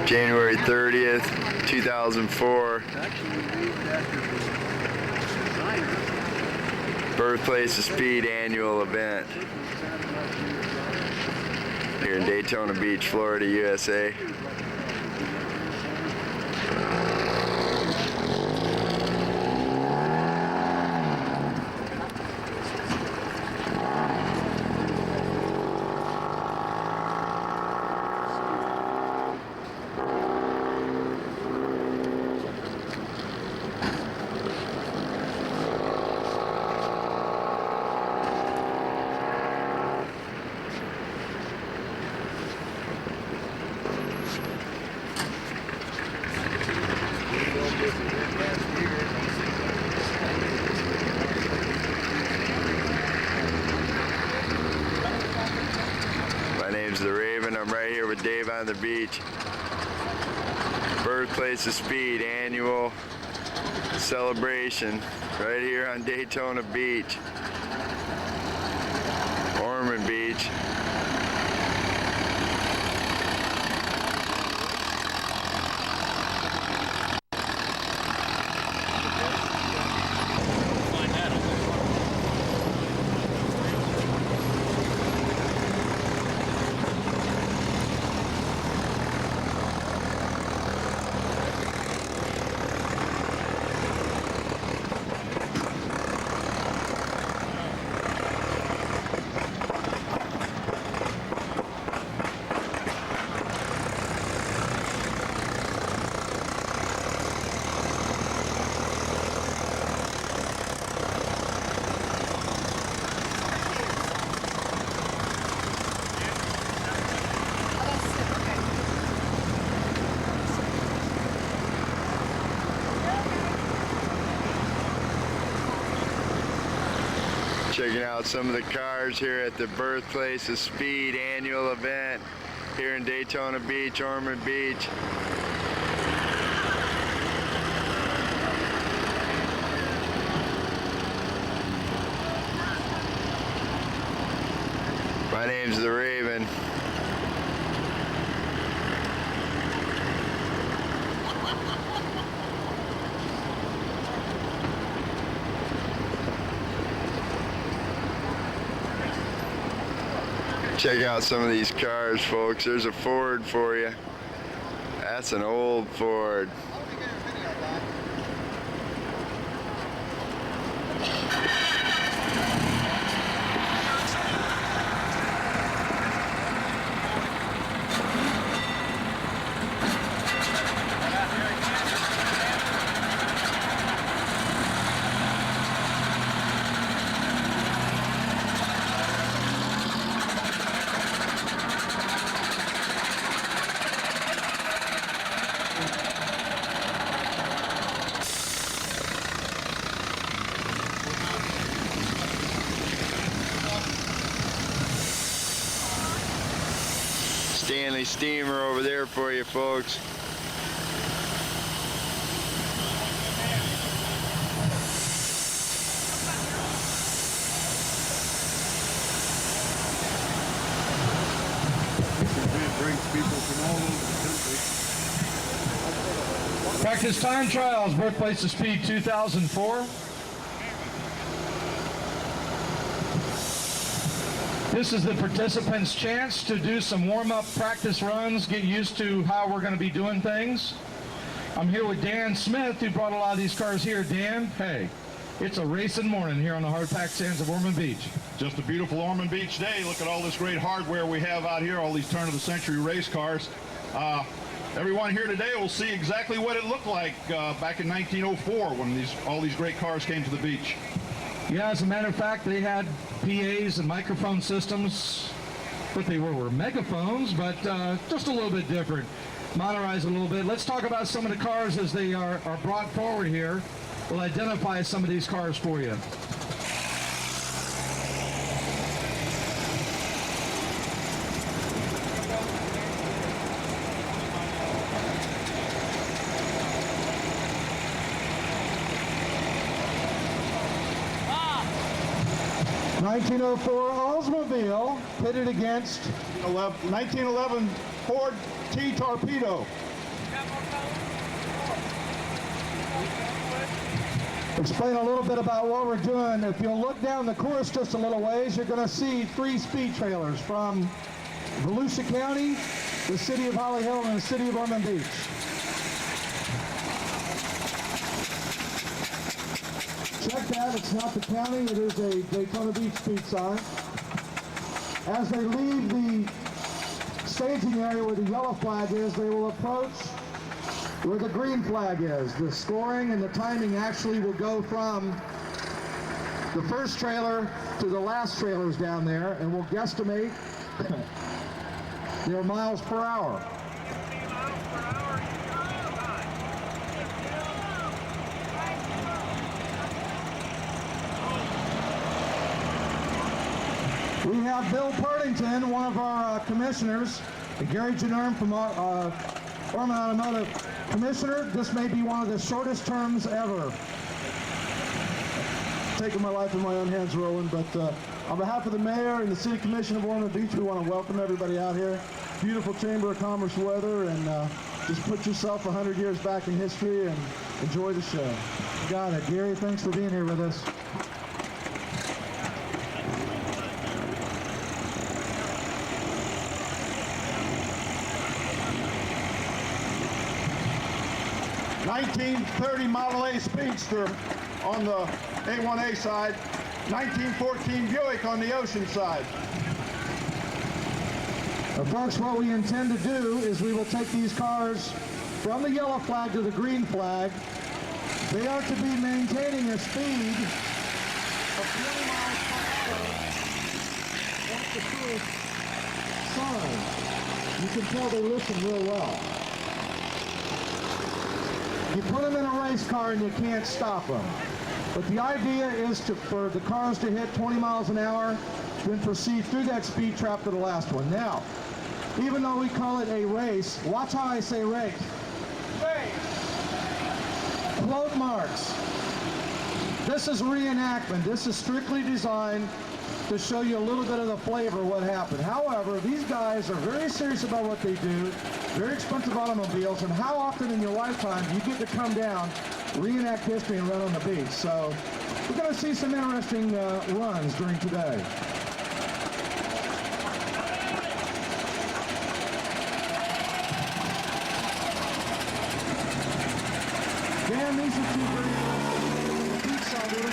January 30th, 2004. Birthplace of Speed annual event here in Daytona Beach, Florida, USA. My name's The Raven. I'm right here with Dave on the beach. Birthplace of Speed annual celebration right here on Daytona Beach, Ormond Beach. Checking out some of the cars here at the Birthplace of Speed annual event here in Daytona Beach, Ormond Beach. My name's The Raven. Check out some of these cars, folks. There's a Ford for you. That's an old Ford. Stanley steamer over there for you, folks. Practice time trials, Birthplace of Speed 2004. This is the participants' chance to do some warm-up practice runs, get used to how we're going to be doing things. I'm here with Dan Smith, who brought a lot of these cars here. Dan, hey, it's a racing morning here on the hard-packed sands of Ormond Beach. Just a beautiful Ormond Beach day. Look at all this great hardware we have out here, all these turn-of-the-century race cars. Everyone here today will see exactly what it looked like back in 1904 when all these great cars came to the beach. Yeah, as a matter of fact, they had PAs and microphone systems. What they were megaphones, but just a little bit different. Motorized a little bit. Let's talk about some of the cars as they are brought forward here. We'll identify some of these cars for you. 1904 Oldsmobile pitted against 1911 Ford T Torpedo. Explain a little bit about what we're doing. If you'll look down the course just a little ways, you're going to see 3 speed trailers from Volusia County, the city of Holly Hill, and the city of Ormond Beach. Check that, it's not the county, it is a Daytona Beach speed sign. As they leave the staging area where the yellow flag is, they will approach where the green flag is. The scoring and the timing actually will go from the first trailer to the last trailers down there, and we'll guesstimate their miles per hour. We have Bill Partington, one of our commissioners, and Gary Janurm from Ormond Automotive. Commissioner, this may be one of the shortest terms ever. Taking my life in my own hands, Roland, but on behalf of the mayor and the city commission of Ormond Beach, we want to welcome everybody out here. Beautiful Chamber of Commerce weather, and just put yourself 100 years back in history and enjoy the show. Got it. Gary, thanks for being here with us. '30 Model A Speedster on the A1A side, 1914 Buick on the Ocean side. Now, folks, what we intend to do is we will take these cars from the yellow flag to the green flag. They are to be maintaining a speed of 20 miles per hour at the first sign. You can tell they listen real well. You put them in a race car and you can't stop them. But the idea is for the cars to hit 20 miles an hour, then proceed through that speed trap to the last one. Now, even though we call it a race, watch how I say race. Race. Float marks. This is reenactment. This is strictly designed to show you a little bit of the flavor of what happened. However, these guys are very serious about what they do, very expensive automobiles, and how often in your lifetime do you get to come down, reenact history, and run on the beach? So we're going to see some interesting runs during today. Dan, these are two very beach side over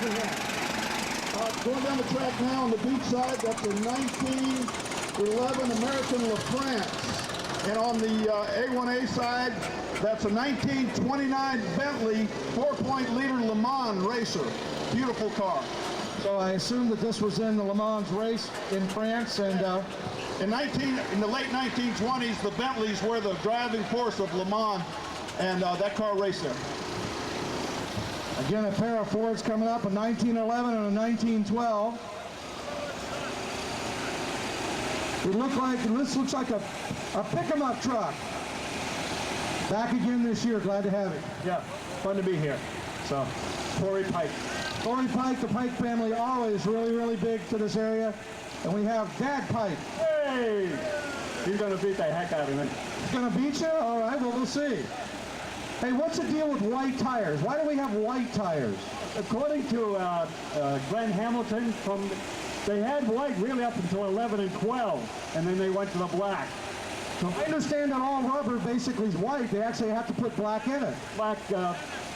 Going down the track now on the beach side, that's a 1911 American LaFrance. And on the A1A side, that's a 1929 Bentley 4.liter Le Mans racer. Beautiful car. So I assume that this was in the Le Mans race in France, and in the late 1920s, the Bentleys were the driving force of Le Mans, and that car raced there. Again, a pair of Fords coming up, a 1911 and a 1912. This looks like a pick-em-up truck. Back again this year, glad to have it. Yeah, fun to be here. So, Torrey Pike. Torrey Pike, the Pike family, always really, really big to this area. And we have Dad Pike. Hey! He's going to beat the heck out of me. He's going to beat you? All right, well, we'll see. Hey, what's the deal with white tires? Why do we have white tires? According to Glenn Hamilton, they had white really up until 11 and 12, and then they went to the black. So I understand that all rubber basically is white. They actually have to put black in it. Black,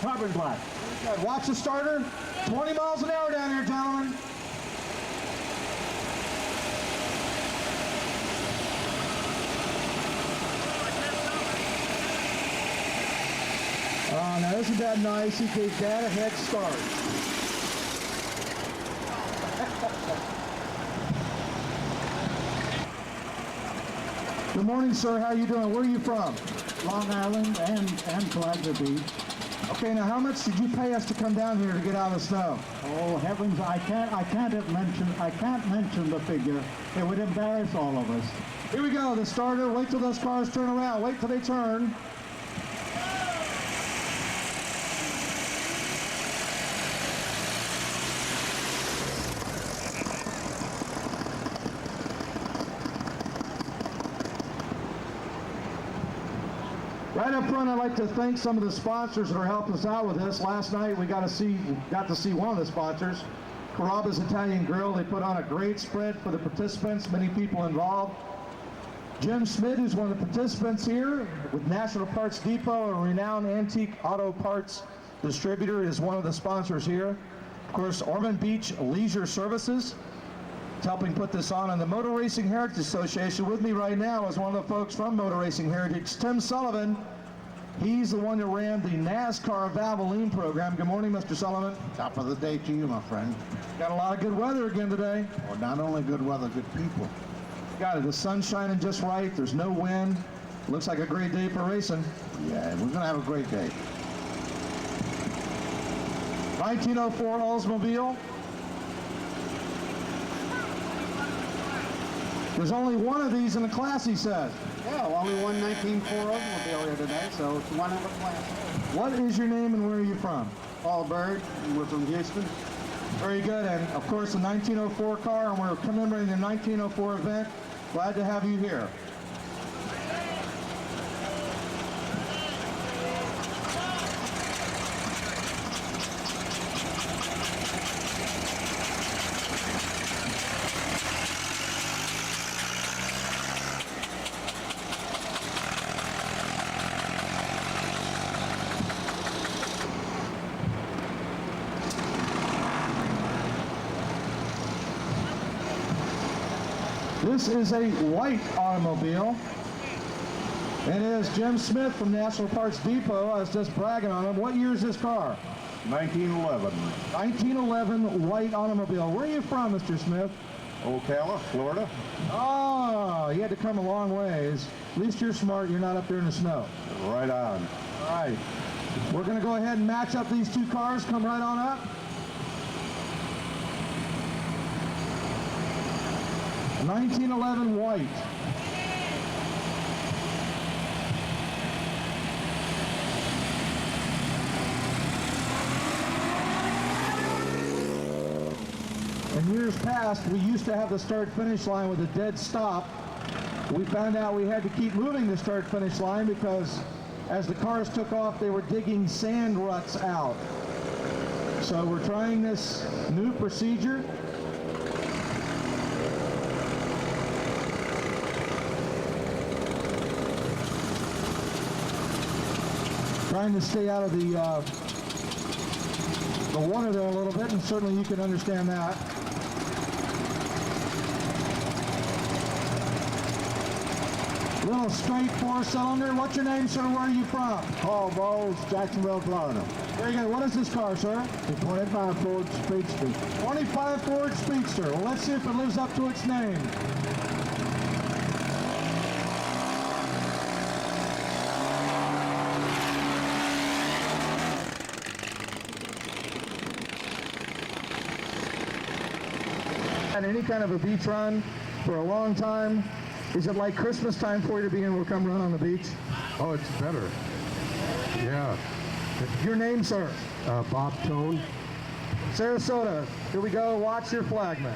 carbon black. Okay, watch the starter. 20 miles an hour down here, gentlemen. Oh, now isn't that nice? He gave Dad a head start. Good morning, sir. How you doing? Where are you from? Long Island and Flagler Beach. Okay, now how much did you pay us to come down here to get out of the snow? Oh heavens, I can't mention the figure. It would embarrass all of us. Here we go, the starter. Wait till those cars turn around. Wait till they turn. Right up front, I'd like to thank some of the sponsors that are helping us out with this. Last night, we got to see one of the sponsors, Carrabba's Italian Grill. They put on a great spread for the participants, many people involved. Jim Smith, who's one of the participants here with National Parts Depot, a renowned antique auto parts distributor, is one of the sponsors here. Of course, Ormond Beach Leisure Services is helping put this on, and the Motor Racing Heritage Association. With me right now is one of the folks from Motor Racing Heritage, Tim Sullivan. He's the one that ran the NASCAR Valvoline program. Good morning, Mr. Sullivan. Top of the day to you, my friend. Got a lot of good weather again today. Well, not only good weather, good people. Got it. The sun's shining just right. There's no wind. Looks like a great day for racing. Yeah, we're going to have a great day. 1904 Oldsmobile. There's only one of these in the class, he says. Yeah, well, only one 1904 Oldsmobile here today, so it's one of a class. What is your name and where are you from? Paul Bird, and we're from Houston. Very good. And of course, a 1904 car, and we're commemorating the 1904 event. Glad to have you here. This is a white automobile. It is Jim Smith from National Parts Depot. I was just bragging on him. What year is this car? 1911. 1911 white automobile. Where are you from, Mr. Smith? Ocala, Florida. Oh, you had to come a long ways. At least you're smart. You're not up there in the snow. Right on. All right. We're going to go ahead and match up these two cars. Come right on up. 1911 white. In years past, we used to have the start-finish line with a dead stop. We found out we had to keep moving the start-finish line because as the cars took off, they were digging sand ruts out. So we're trying this new procedure. Trying to stay out of the water there a little bit, and certainly you can understand that. Little straight four-cylinder. What's your name, sir? Where are you from? Paul Bowles, Jacksonville, Florida. Very good. What is this car, sir? The 25 Ford Speedster. 25 Ford Speedster. Well, let's see if it lives up to its name. Had any kind of a beach run for a long time? Is it like Christmas time for you to be able to come run on the beach? Oh, it's better. Yeah. Your name, sir? Bob Tone. Sarasota. Here we go. Watch your flagman.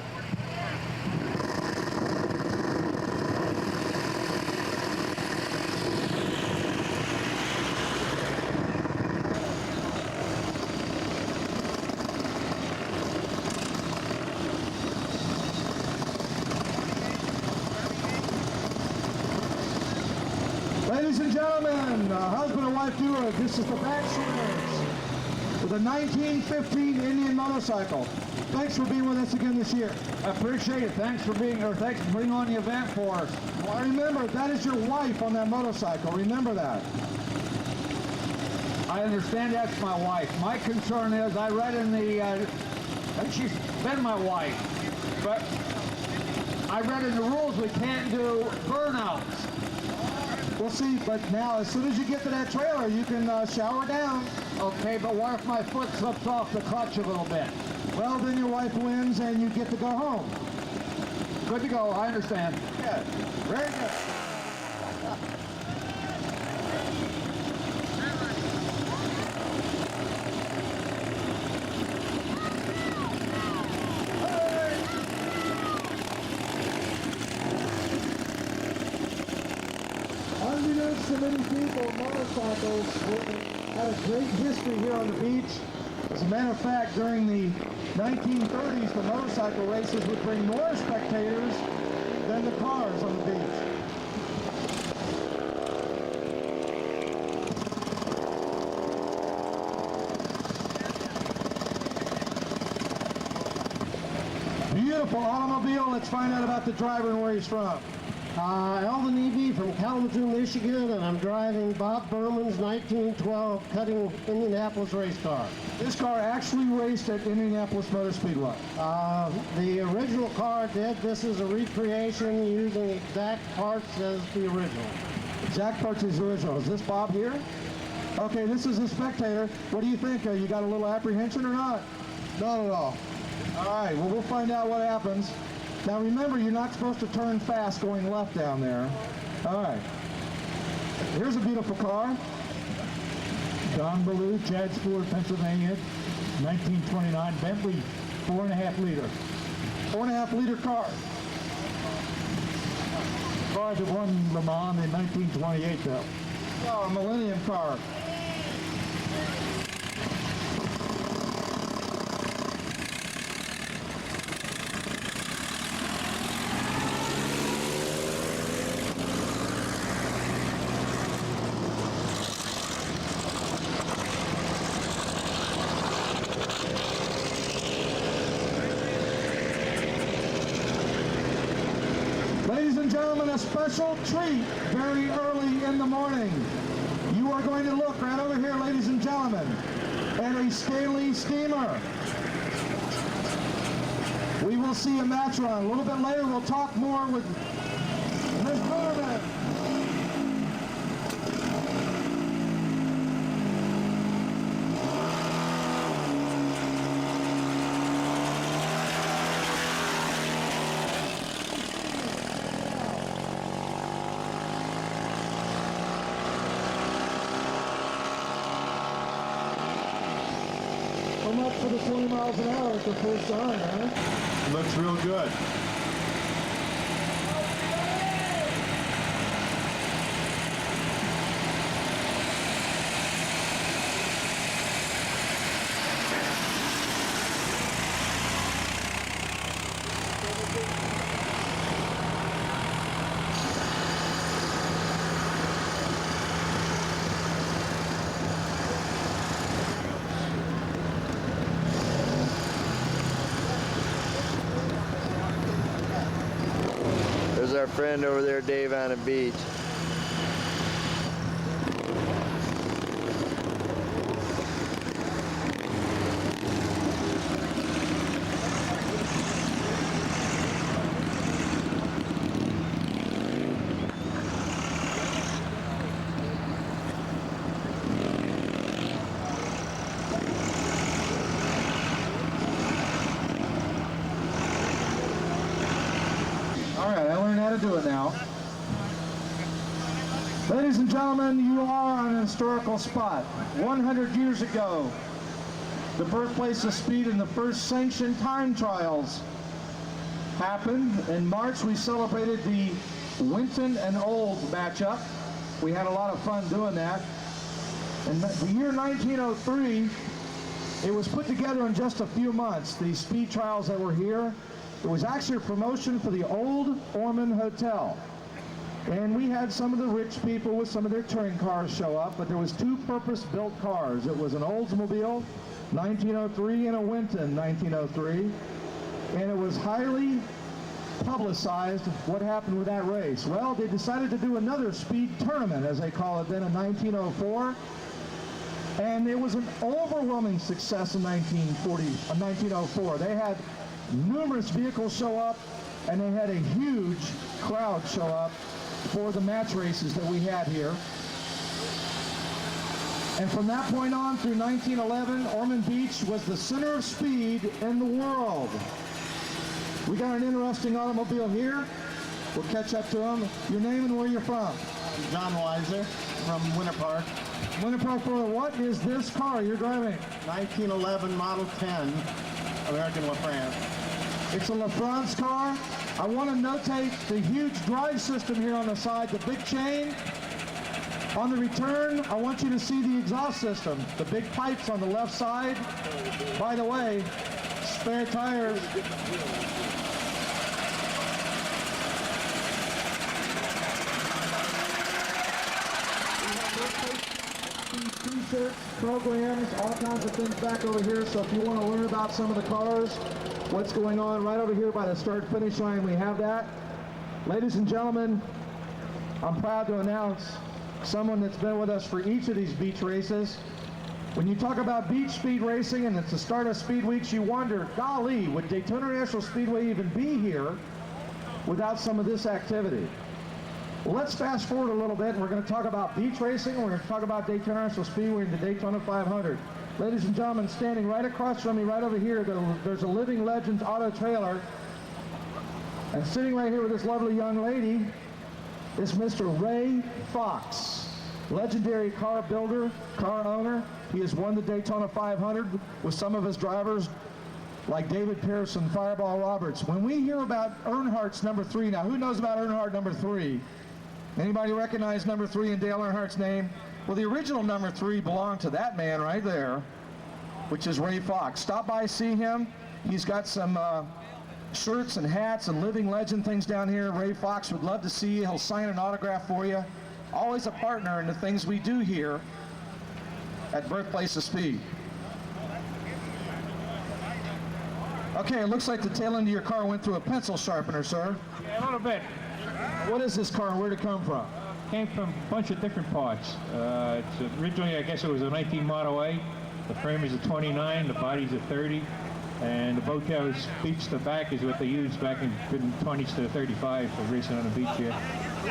Ladies and gentlemen, husband and wife duo, this is the Backsliders with a 1915 Indian motorcycle. Thanks for being with us again this year. I appreciate it. Thanks for putting on the event for us. Well, remember, that is your wife on that motorcycle. Remember that. I understand that's my wife. My concern is I read in the, and she's been my wife, but I read in the rules we can't do burnouts. We'll see, but now as soon as you get to that trailer, you can shower down. Okay, but what if my foot slips off the clutch a little bit? Well, then your wife wins and you get to go home. Good to go, I understand. Good. Very good. thanks to many people, motorcycles had a great history here on the beach. As a matter of fact, during the 1930s, the motorcycle races would bring more spectators than the cars on the beach. Beautiful automobile. Let's find out about the driver and where he's from. Alvin Eby from Kalamazoo, Michigan, and I'm driving Bob Berman's 1912 Cutting Indianapolis race car. This car actually raced at Indianapolis Motor Speedway. The original car did. This is a recreation using exact parts as the original. Exact parts as the original. Is this Bob here? Okay, this is a spectator. What do you think? You got a little apprehension or not? Not at all. All right, well, we'll find out what happens. Now remember, you're not supposed to turn fast going left down there. All right. Here's a beautiful car. Don Ballou, Chadsport, Pennsylvania, 1929 Bentley 4.5 liter. 4.5 liter car. Car that won Le Mans in 1928 though. Oh, a Millennium car. Ladies and gentlemen, a special treat very early in the morning. You are going to look right over here, ladies and gentlemen, at a Stanley steamer. We will see a match run. A little bit later, we'll talk more with Ms. Berman. I'm up for the 20 miles an hour at the first time, huh? Looks real good. There's our friend over there, Dave, on the beach. All right, I learned how to do it now. Ladies and gentlemen, you are on an historical spot. 100 years ago, the birthplace of speed and the first sanctioned time trials happened. In March, we celebrated the Winton and Old matchup. We had a lot of fun doing that. In the year 1903, it was put together in just a few months, the speed trials that were here. It was actually a promotion for the Old Ormond Hotel. And we had some of the rich people with some of their touring cars show up, but there was two purpose-built cars. It was an Oldsmobile, 1903, and a Winton, 1903. And it was highly publicized what happened with that race. Well, they decided to do another speed tournament, as they call it then, in 1904. And it was an overwhelming success in 1904. They had numerous vehicles show up, and they had a huge crowd show up for the match races that we had here. And from that point on through 1911, Ormond Beach was the center of speed in the world. We got an interesting automobile here. We'll catch up to him. Your name and where you're from? John Weiser from Winter Park. Winter Park, Florida. What is this car you're driving? 1911 Model 10 American LaFrance. It's a LaFrance car. I want to notate the huge drive system here on the side, the big chain. On the return, I want you to see the exhaust system, the big pipes on the left side. By the way, spare tires. T-shirts, programs, all kinds of things back over here. So if you want to learn about some of the cars, what's going on right over here by the start-finish line, we have that. Ladies and gentlemen, I'm proud to announce someone that's been with us for each of these beach races. When you talk about beach speed racing and it's the start of Speed Weeks, you wonder, golly, would Daytona International Speedway even be here without some of this activity? Well, let's fast forward a little bit, and we're going to talk about beach racing. We're going to talk about Daytona International Speedway and the Daytona 500. Ladies and gentlemen, standing right across from me, right over here, there's a Living Legends auto trailer. And sitting right here with this lovely young lady is Mr. Ray Fox, legendary car builder, car owner. He has won the Daytona 500 with some of his drivers like David Pearson, Fireball Roberts. When we hear about Earnhardt's number 3, now who knows about Earnhardt number 3? Anybody recognize number 3 in Dale Earnhardt's name? Well, the original number 3 belonged to that man right there, which is Ray Fox. Stop by, see him. He's got some shirts and hats and Living Legend things down here. Ray Fox would love to see you. He'll sign an autograph for you. Always a partner in the things we do here at Birthplace of Speed. Okay, it looks like the tail end of your car went through a pencil sharpener, sir. Yeah, a little bit. What is this car and where'd it come from? Came from a bunch of different parts. It's originally, I guess it was a 19 Model A. The frame is a 29, the body's a 30, and the boat house beach the back is what they used back in the 20s to the 35 for racing on the beach here.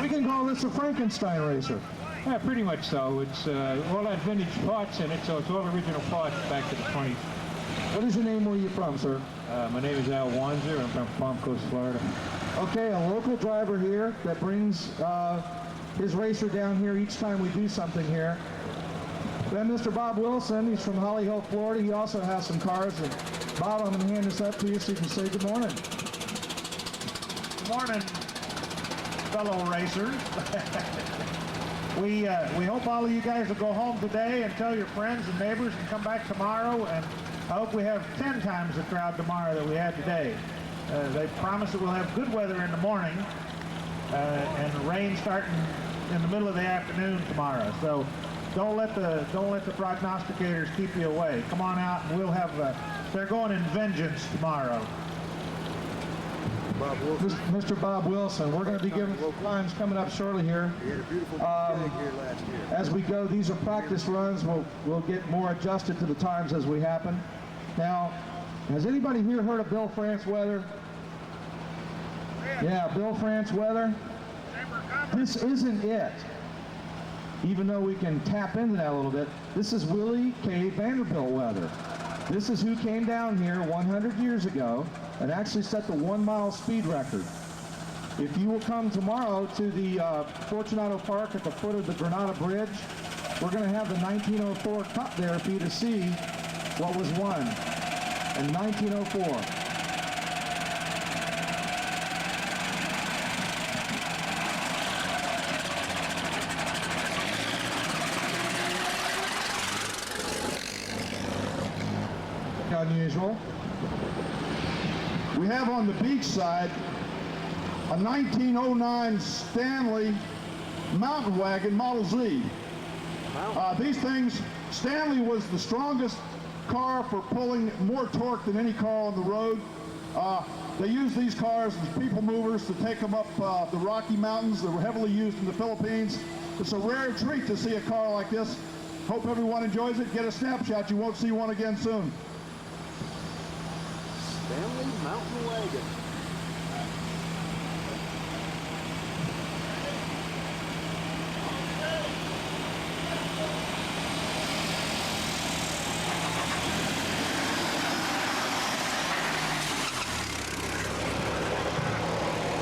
We can call this a Frankenstein racer. Yeah, pretty much so. It's all that vintage parts in it, so it's all original parts back to the 20s. What is your name? Where are you from, sir? My name is Al Wanzer. I'm from Palm Coast, Florida. Okay, a local driver here that brings his racer down here each time we do something here. Then Mr. Bob Wilson, he's from Holly Hill, Florida. He also has some cars. And Bob, I'm going to hand this up to you so you can say good morning. Good morning, fellow racers. We hope all of you guys will go home today and tell your friends and neighbors and come back tomorrow. And I hope we have 10 times the crowd tomorrow that we had today. They promise that we'll have good weather in the morning and rain starting in the middle of the afternoon tomorrow. So don't let the prognosticators keep you away. Come on out and we'll have. They're going in vengeance tomorrow. Mr. Bob Wilson, we're going to be giving times coming up shortly here. We had a beautiful day here last year. As we go, these are practice runs. We'll get more adjusted to the times as we happen. Now, has anybody here heard of Bill France Weather? Yeah, Bill France Weather. This isn't it. Even though we can tap into that a little bit, this is Willie K. Vanderbilt weather. This is who came down here 100 years ago and actually set the 1 mile speed record. If you will come tomorrow to the Fortunato Park at the foot of the Granada Bridge, we're going to have the 1904 Cup there for you to see what was won in 1904. Unusual. We have on the beach side a 1909 Stanley Mountain Wagon Model Z. These things, Stanley was the strongest car for pulling more torque than any car on the road. They use these cars as people movers to take them up the Rocky Mountains. They were heavily used in the Philippines. It's a rare treat to see a car like this. Hope everyone enjoys it. Get a snapshot. You won't see one again soon. Stanley Mountain Wagon.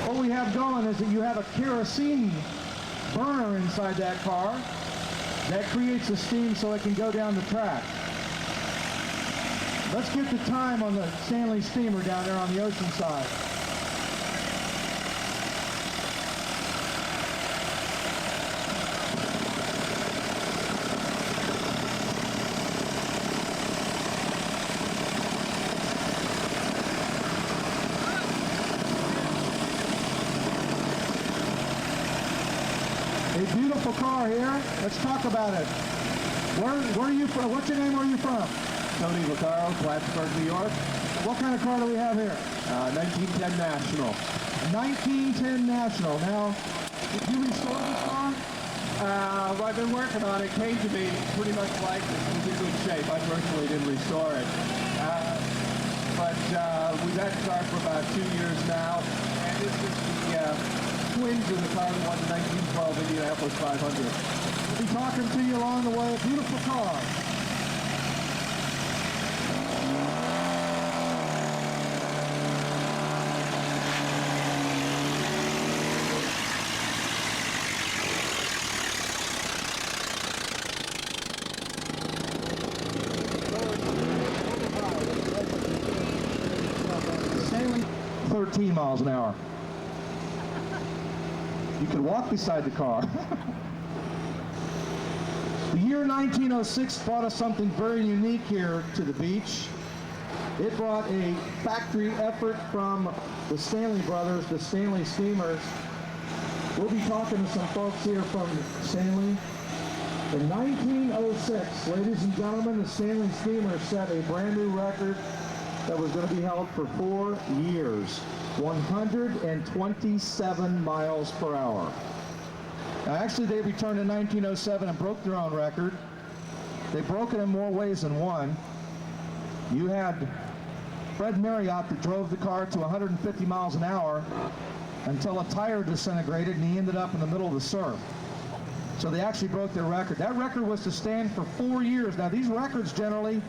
What we have going is that you have a kerosene burner inside that car that creates the steam so it can go down the track. Let's get the time on the Stanley steamer down there on the ocean side. A beautiful car here. Let's talk about it. Where are you from? What's your name? Where are you from? Tony Vaccaro, Plattsburgh, New York. What kind of car do we have here? 1910 National. 1910 National. Now, did you restore this car? I've been working on it. Came to me pretty much like this. It was in good shape. I personally didn't restore it. But we've had the car for about 2 years now. And this is the twins of the car that won the 1912 Indianapolis 500. We'll be talking to you along the way. Beautiful car. Sailing 13 miles an hour. You could walk beside the car. The year 1906 brought us something very unique here to the beach. It brought a factory effort from the Stanley brothers, the Stanley Steamers. We'll be talking to some folks here from Stanley. In 1906, ladies and gentlemen, the Stanley Steamers set a brand new record that was going to be held for 4 years. 127 miles per hour. Now, actually, they returned in 1907 and broke their own record. They broke it in more ways than one. You had Fred Marriott that drove the car to 150 miles an hour until a tire disintegrated and he ended up in the middle of the surf. So they actually broke their record. That record was to stand for 4 years. Now, these records generally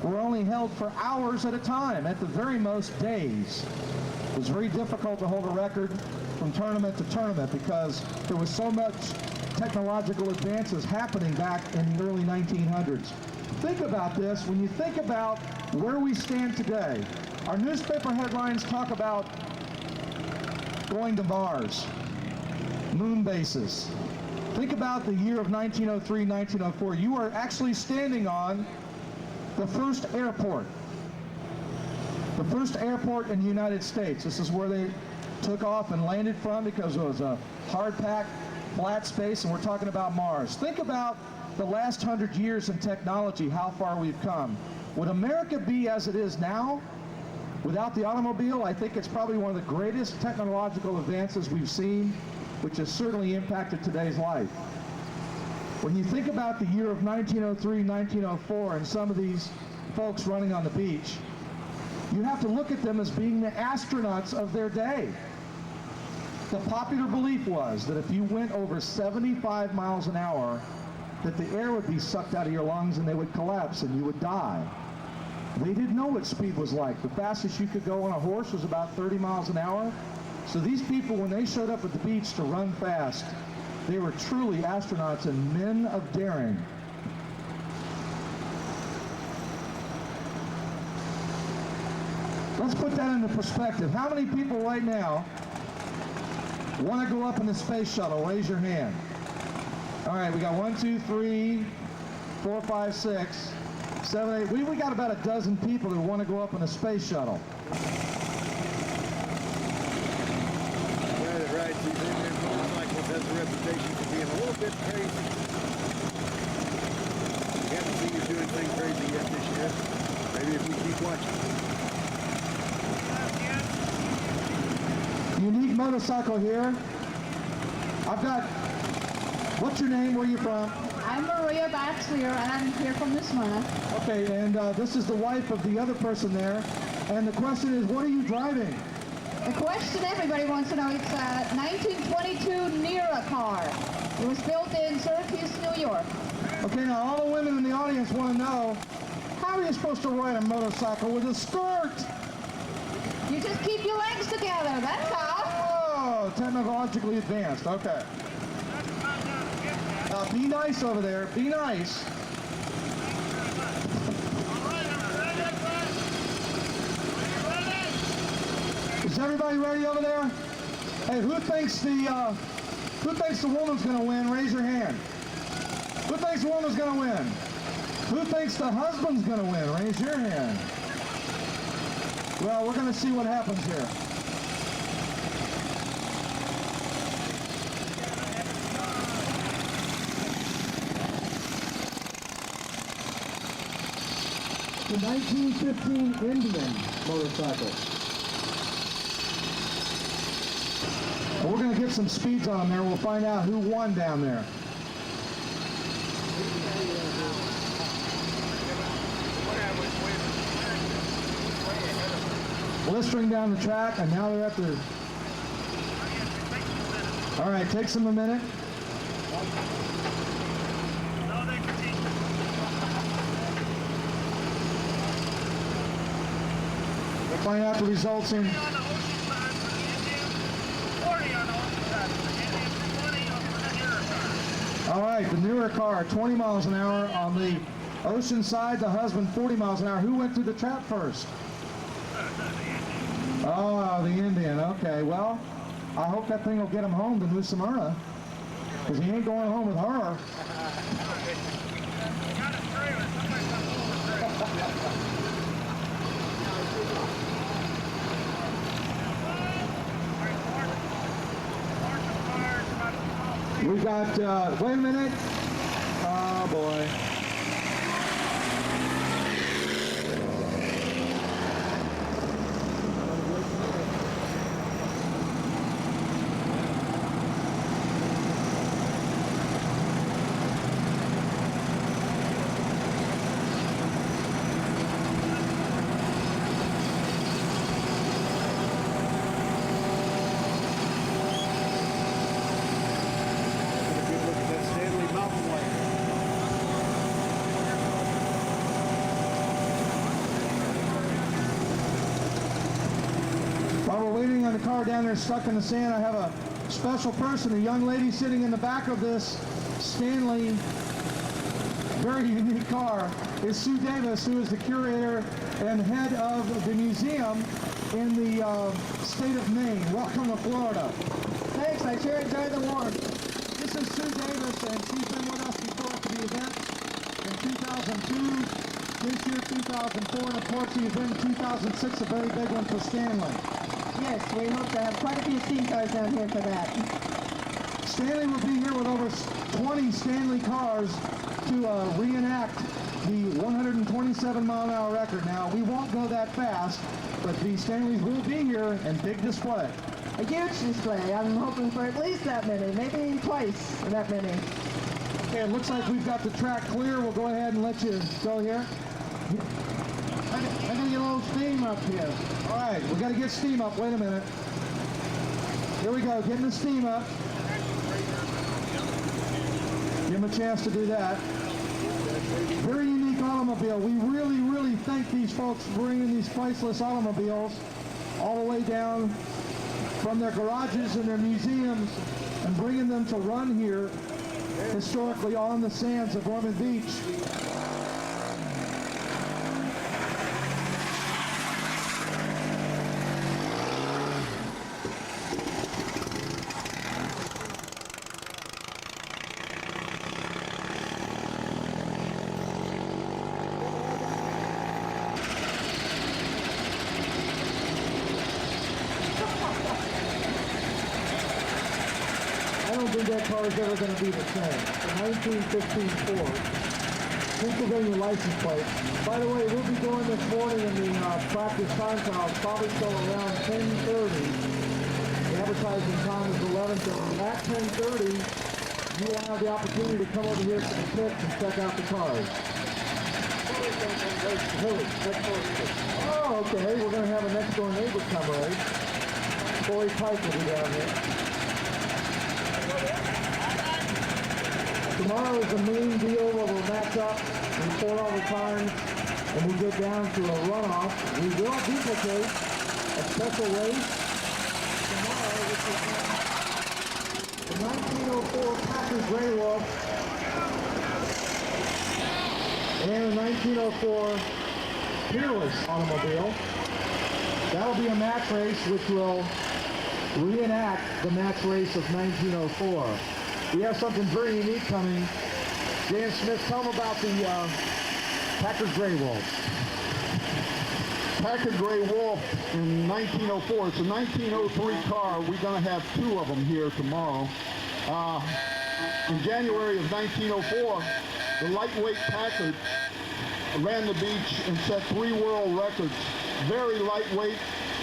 were only held for hours at a time, at the very most days. It was very difficult to hold a record from tournament to tournament because there was so much technological advances happening back in the early 1900s. Think about this. When you think about where we stand today, our newspaper headlines talk about going to Mars, moon bases. Think about the year of 1903, 1904. You are actually standing on the first airport. The first airport in the United States. This is where they took off and landed from because it was a hard-packed, flat space, and we're talking about Mars. Think about the last 100 years in technology, how far we've come. Would America be as it is now without the automobile? I think it's probably one of the greatest technological advances we've seen, which has certainly impacted today's life. When you think about the year of 1903, 1904, and some of these folks running on the beach, you have to look at them as being the astronauts of their day. The popular belief was that if you went over 75 miles an hour, that the air would be sucked out of your lungs and they would collapse and you would die. They didn't know what speed was like. The fastest you could go on a horse was about 30 miles an hour. So these people, when they showed up at the beach to run fast, they were truly astronauts and men of daring. Let's put that into perspective. How many people right now want to go up in the space shuttle? Raise your hand. All right, we got 1, 2, 3, 4, 5, 6, 7, 8. We got about a dozen people who want to go up in a space shuttle. Right. These Indian motorcycles has a reputation for being a little bit crazy. We haven't seen you doing things crazy yet this year. Maybe if we keep watching. Unique motorcycle here. I've got, what's your name? Where are you from? I'm Maria Baxlier, and I'm here from New Smyrna. Okay, and this is the wife of the other person there. And the question is, what are you driving? The question everybody wants to know, it's a 1922 Nera car. It was built in Syracuse, New York. Okay, now all the women in the audience want to know, how are you supposed to ride a motorcycle with a skirt? You just keep your legs together, that's how. Oh, technologically advanced, okay. Be nice over there, be nice. Is everybody ready over there? Hey, who thinks the woman's gonna win? Raise your hand. Who thinks the woman's gonna win? Who thinks the husband's gonna win? Raise your hand. Well, we're gonna see what happens here. the 1915 Indian motorcycle. And we're going to get some speeds on there. We'll find out who won down there. Blistering down the track, and now they're at the... All right, takes them a minute. We'll find out the results in... All right, the newer car, 20 miles an hour on the ocean side, the husband 40 miles an hour. Who went through the trap first? Oh, the Indian. Okay, well, I hope that thing will get him home to New Smyrna, because he ain't going home with her. We got, wait a minute. Oh, boy. On the car down there stuck in the sand, I have a special person, a young lady sitting in the back of this Stanley, very unique car, is Sue Davis, who is the curator and head of the museum in the state of Maine. Welcome to Florida. Thanks, I sure enjoyed the warmth. This is Sue Davis, and she's been with us before at the event in 2002, this year 2004, and of course the event in 2006, a very big one for Stanley. Yes, we hope to have quite a few steam cars down here for that. Stanley will be here with over 20 Stanley cars to reenact the 127-mile-an-hour record. Now, we won't go that fast, but the Stanleys will be here in big display. A huge display. I'm hoping for at least that many, maybe twice that many. Okay, it looks like we've got the track clear. We'll go ahead and let you go here. I gotta get a little steam up here. All right, we got to get steam up. Wait a minute. Here we go, getting the steam up. Give them a chance to do that. Very unique automobile. We really, really thank these folks for bringing these priceless automobiles all the way down from their garages and their museums and bringing them to run here historically on the sands of Ormond Beach. That car is ever going to be the same. The 1915 Ford, Pennsylvania license plate. By the way, we'll be going this morning in the practice time trials, probably still around 10:30. The advertising time is 11:30. At 10:30, you will have the opportunity to come over here to the pits and check out the cars. Oh, okay. We're going to have a next door neighbor come race. Corey Pike will be down here. Tomorrow is the main deal where we'll match up in 4 overtimes and we'll get down to a runoff. We will duplicate a special race tomorrow, which is the 1904 Packard Grey Wolf and a 1904 Peerless automobile. That'll be a match race which will reenact the match race of 1904. We have something very unique coming. Dan Smith, tell them about the Packard Grey Wolf. Packard Grey Wolf in 1904. It's a 1903 car. We're going to have 2 of them here tomorrow. In January of 1904, the lightweight Packard ran the beach and set 3 world records. Very lightweight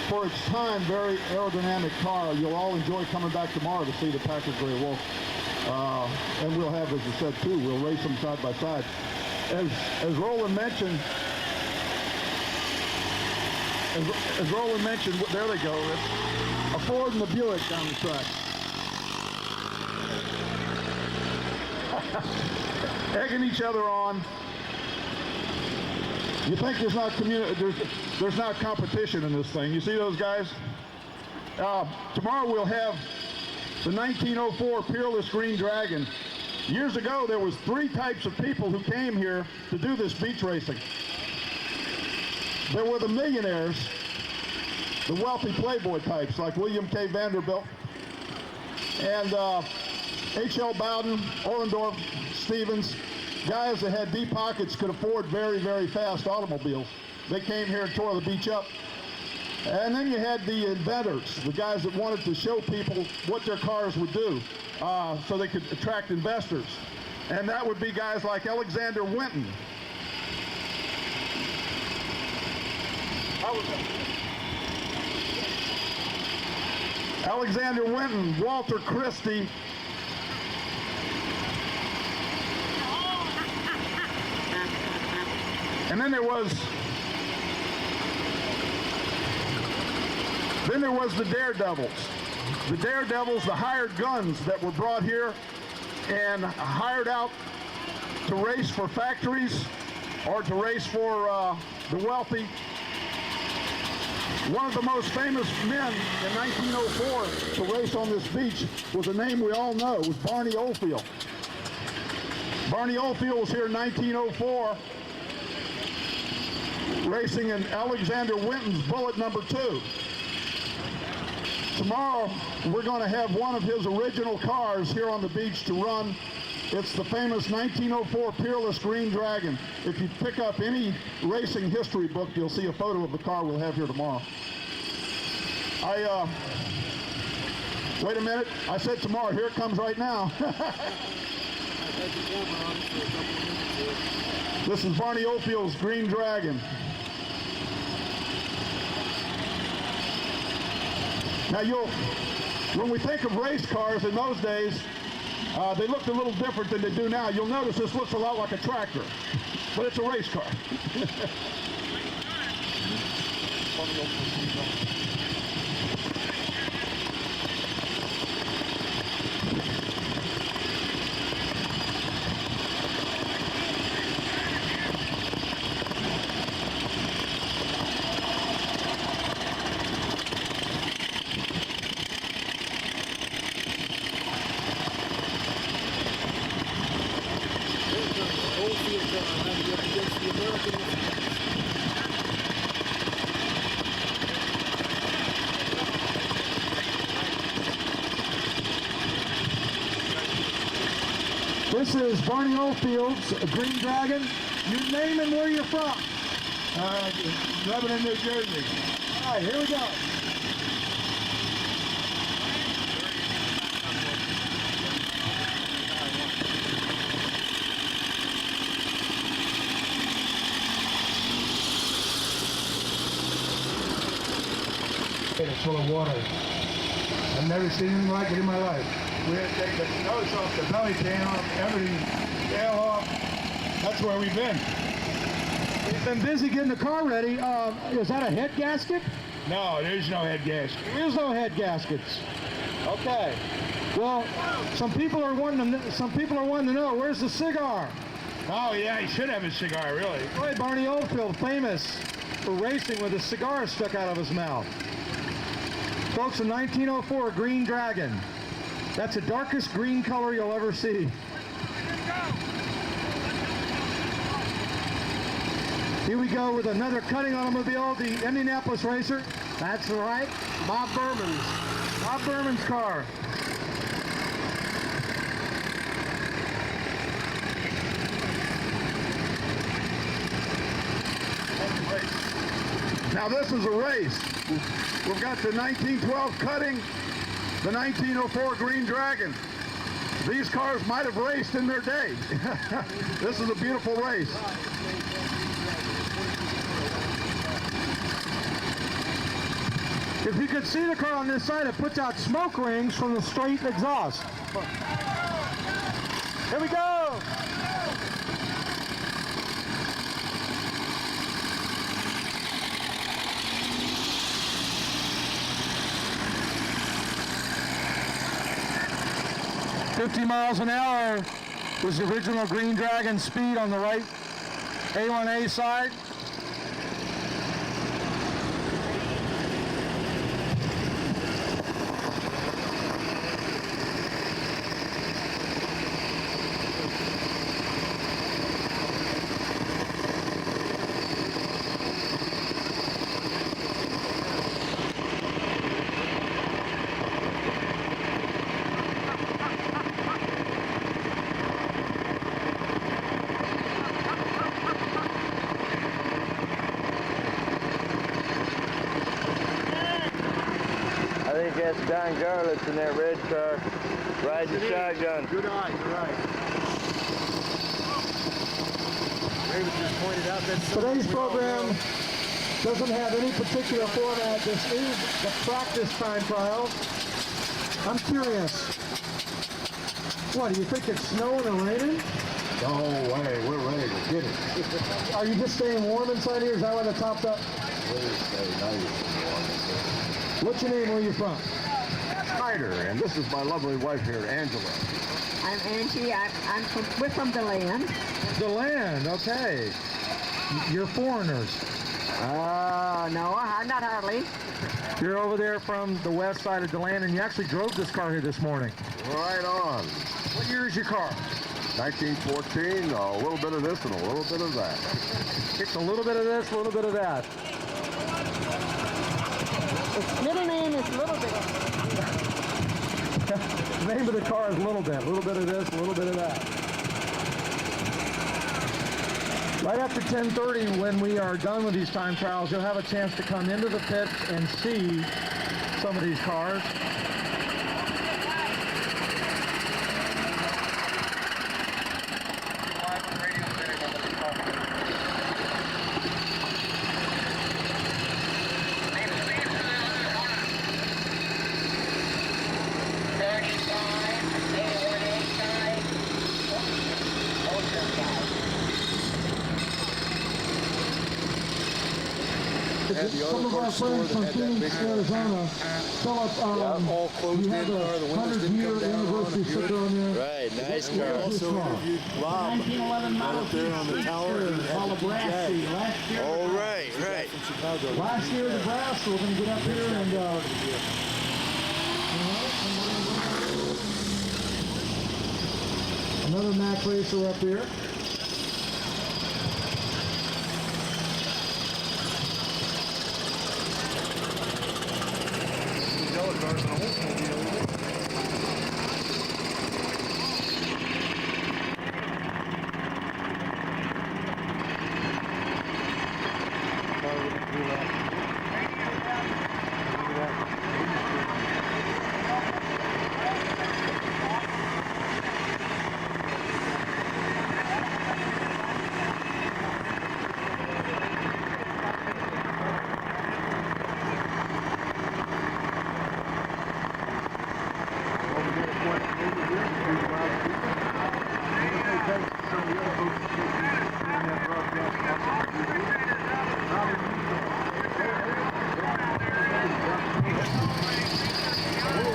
for its time, very aerodynamic car. You'll all enjoy coming back tomorrow to see the Packard Grey Wolf. And we'll have, as I said too, we'll race them side by side. As Roland mentioned, as Roland mentioned, there they go. It's a Ford and a Buick down the track. Egging each other on. You think there's not there's not competition in this thing. You see those guys? Tomorrow we'll have the 1904 Peerless Green Dragon. Years ago there was 3 types of people who came here to do this beach racing. There were the millionaires, the wealthy playboy types like William K. Vanderbilt and H.L. Bowden, Orendorff, Stevens, guys that had deep pockets, could afford very, very fast automobiles. They came here and tore the beach up. And then you had the inventors, the guys that wanted to show people what their cars would do so they could attract investors. And that would be guys like Alexander Winton. Alexander Winton, Walter Christie, and then there was the Daredevils. The Daredevils, the hired guns that were brought here and hired out to race for factories or to race for the wealthy. One of the most famous men in 1904 to race on this beach was a name we all know. It was Barney Oldfield. Barney Oldfield was here in 1904 racing in Alexander Winton's Bullet number 2. Tomorrow we're going to have one of his original cars here on the beach to run. It's the famous 1904 Peerless Green Dragon. If you pick up any racing history book, you'll see a photo of the car we'll have here tomorrow. Wait a minute, I said tomorrow, here it comes right now. This is Barney Oldfield's Green Dragon. Now when we think of race cars in those days, they looked a little different than they do now. You'll notice this looks a lot like a tractor, but it's a race car. This is Barney Oldfield's Green Dragon. You name and where you're from. Lebanon, New Jersey. All right, here we go. It's full of water. I've never seen anything like it in my life. We had to take the nose off, the belly pan off, everything, tail off. That's where we've been. We've been busy getting the car ready. Is that a head gasket? No, there's no head gasket. There's no head gaskets. Okay. Well, some people are wanting to know, where's the cigar? Oh yeah, he should have a cigar, really. Boy, Barney Oldfield, famous for racing with a cigar stuck out of his mouth. Folks, a 1904 Green Dragon. That's the darkest green color you'll ever see. Here we go with another cutting automobile, the Indianapolis racer. That's right, Bob Berman's car. Now this is a race. We've got the 1912 cutting, the 1904 Green Dragon. These cars might have raced in their day. This is a beautiful race. If you could see the car on this side, it puts out smoke rings from the straight exhaust. Here we go! $50 miles an hour was the original Green Dragon speed on the right A1A side. I think that's Don Garlitz in that red car, riding shotgun. Good eye, you're right. David just pointed out that Today's program doesn't have any particular format. This is the practice time trial. I'm curious. What, do you think it's snowing or raining? No way, we're ready to get it. Are you just staying warm inside here? Is that why the top's up? What's your name? Where are you from? Snyder, and this is my lovely wife here, Angela. I'm Angie. We're from DeLand. DeLand, okay. You're foreigners. No, not hardly. You're over there from the west side of DeLand, and you actually drove this car here this morning. Right on. What year is your car? 1914, a little bit of this and a little bit of that. It's a little bit of this, a little bit of that. Its middle name is Little Bit. The name of the car is Little Bit. A little bit of this, a little bit of that. Right after 10:30, when we are done with these time trials, you'll have a chance to come into the pits and see some of these cars. Some of our friends from Phoenix, Arizona, Philip, all closed you in have car, the a windows didn't 100-year come down anniversary sticker on there. Right, nice We car. also interviewed Bob 1911 model up there on the tower. And Calabrasi. Oh, right. from Chicago. Last year, Nebraska. We're going to get up here and another Mac racer up here.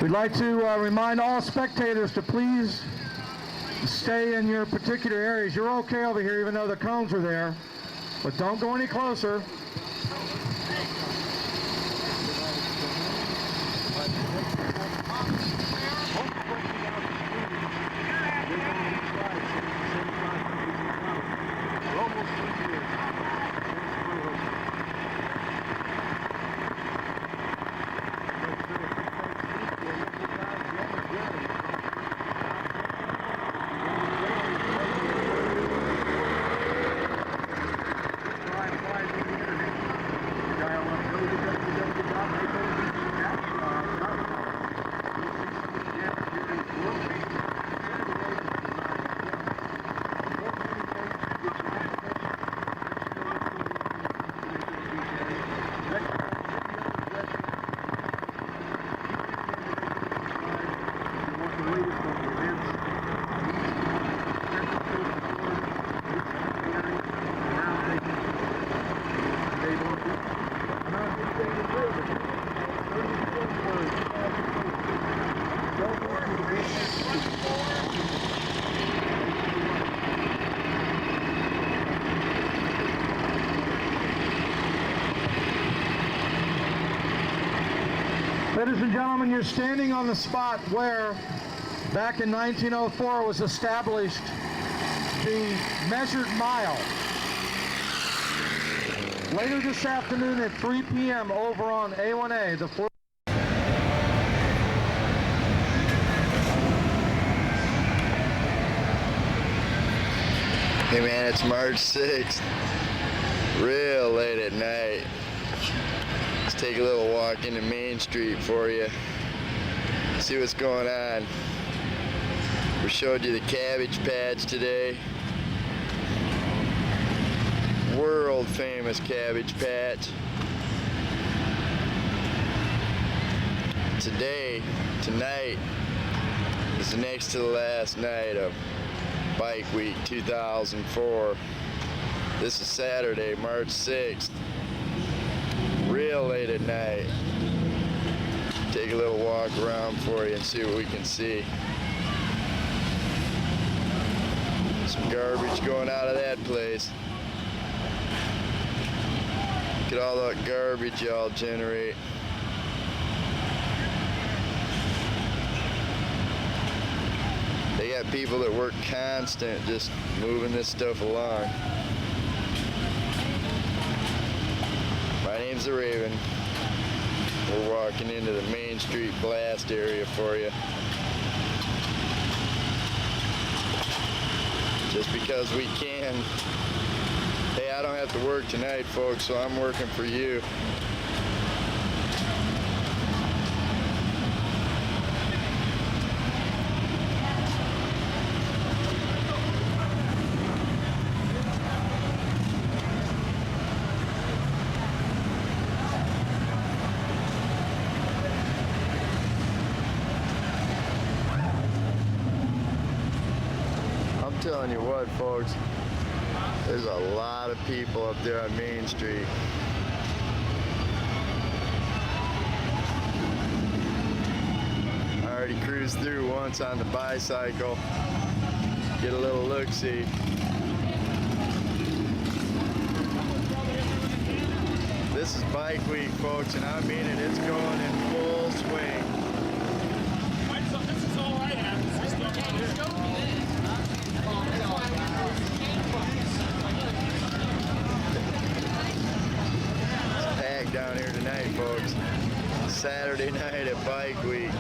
We'd like to remind all spectators to please stay in your particular areas. You're okay over here even though the cones are there, but don't go any closer. Ladies and gentlemen, you're standing on the spot where, back in 1904, was established the measured mile. Later this afternoon at 3 p.m. over on A1A, the floor. Hey man, it's March 6th, real late at night. Let's take a little walk into Main Street for you, see what's going on. We showed you the cabbage patch today. World famous cabbage patch. Tonight is next to the last night of Bike Week 2004. This is Saturday, March 6th. Real late at night. Take a little walk around for you and see what we can see. Some garbage going out of that place. Look at all that garbage y'all generate. They got people that work constant just moving this stuff along. My name's the Raven. We're walking into the Main Street blast area for you. Just because we can. Hey, I don't have to work tonight, folks, so I'm working for you. I'm telling you what, folks, there's a lot of people up there on Main Street. I already cruised through once on the bicycle. Get a little look-see. This is Bike Week, folks, and I mean it, it's going in full swing. This is all I have. Down here tonight, folks. Saturday night at Bike Week.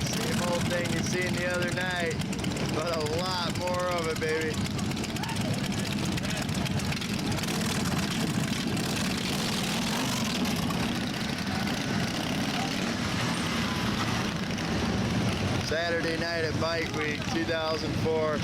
Same old thing you seen the other night, but a lot more of it, baby. Saturday night at Bike Week 2004.